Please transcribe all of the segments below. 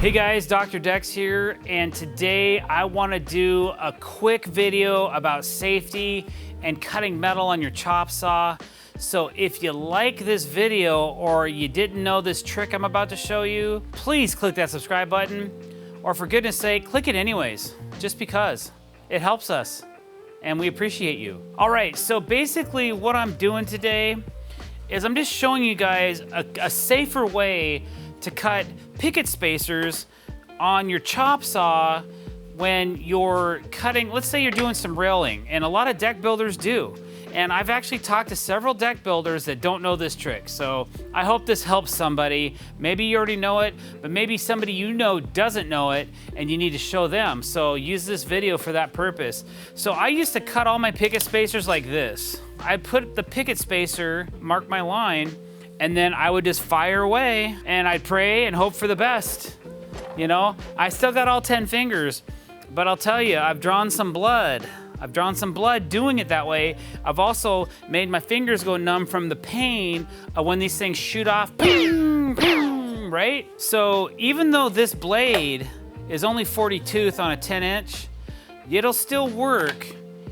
Hey guys, Dr. Decks here, and today I want to do a quick video about safety and cutting metal on your chop saw. So if you like this video or you didn't know this trick I'm about to show you, please click that subscribe button, or for goodness sake, click it anyways, just because. It helps us, and we appreciate you. All right, so basically what I'm doing today is I'm just showing you guys a safer way to cut picket spacers on your chop saw when you're cutting, let's say you're doing some railing, and a lot of deck builders do. And I've actually talked to several deck builders that don't know this trick. So I hope this helps somebody. Maybe you already know it, but maybe somebody you know doesn't know it and you need to show them. So use this video for that purpose. So I used to cut all my picket spacers like this. I put the picket spacer, mark my line, and then I would just fire away and I'd pray and hope for the best. You know, I still got all 10 fingers, but I'll tell you, I've drawn some blood. I've drawn some blood doing it that way. I've also made my fingers go numb from the pain of when these things shoot off, boom, boom, right? So even though this blade is only 40 tooth on a 10 inch, it'll still work.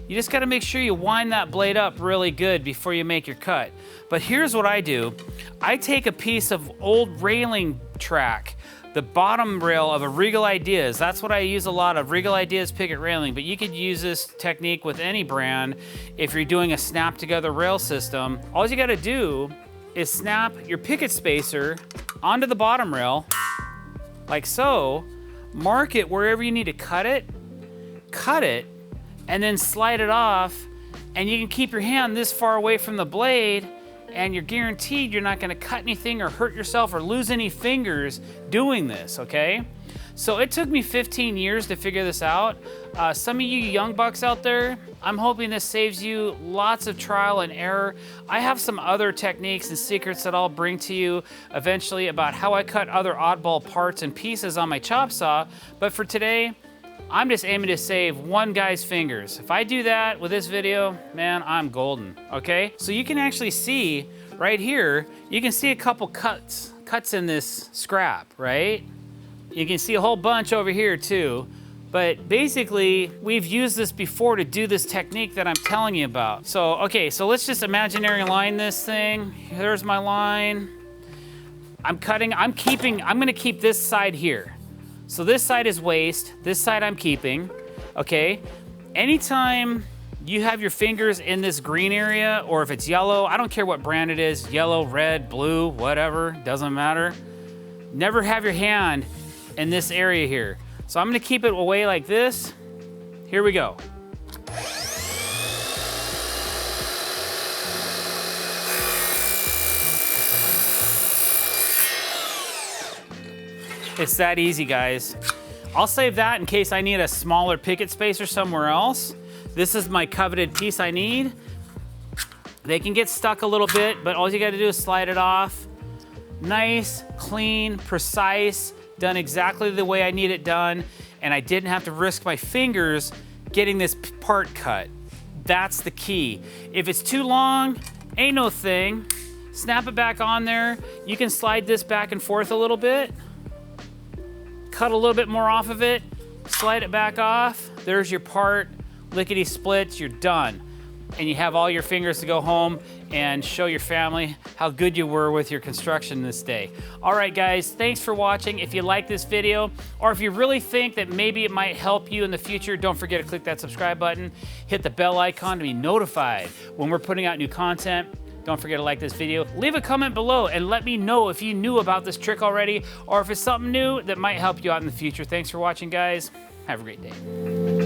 You just gotta make sure you wind that blade up really good before you make your cut. But here's what I do. I take a piece of old railing track, the bottom rail of a Regal Ideas. That's what I use a lot of, Regal Ideas Picket railing, but you could use this technique with any brand if you're doing a snap together rail system. All you gotta do is snap your picket spacer onto the bottom rail, like so, mark it wherever you need to cut it, and then slide it off, and you can keep your hand this far away from the blade, and you're guaranteed you're not gonna cut anything or hurt yourself or lose any fingers doing this, okay? So it took me 15 years to figure this out. Some of you young bucks out there, I'm hoping this saves you lots of trial and error. I have some other techniques and secrets that I'll bring to you eventually about how I cut other oddball parts and pieces on my chop saw, but for today, I'm just aiming to save one guy's fingers. If I do that with this video, man, I'm golden, okay? So you can actually see right here, you can see a couple cuts in this scrap, right? You can see a whole bunch over here too. But basically, we've used this before to do this technique that I'm telling you about. So, okay, so let's just imaginary line this thing. There's my line. I'm gonna keep this side here. So this side is waste, this side I'm keeping, okay? Anytime you have your fingers in this green area, or if it's yellow, I don't care what brand it is, yellow, red, blue, whatever, doesn't matter. Never have your hand in this area here. So I'm gonna keep it away like this. Here we go. It's that easy, guys. I'll save that in case I need a smaller picket spacer somewhere else. This is my coveted piece I need. They can get stuck a little bit, but all you gotta do is slide it off. Nice, clean, precise, done exactly the way I need it done, and I didn't have to risk my fingers getting this part cut. That's the key. If it's too long, ain't no thing. Snap it back on there. You can slide this back and forth a little bit. Cut a little bit more off of it, slide it back off. There's your part, lickety splits, you're done. And you have all your fingers to go home and show your family how good you were with your construction this day. All right, guys, thanks for watching. If you like this video, or if you really think that maybe it might help you in the future, don't forget to click that subscribe button, hit the bell icon to be notified when we're putting out new content. Don't forget to like this video. Leave a comment below and let me know if you knew about this trick already or if it's something new that might help you out in the future. Thanks for watching, guys. Have a great day.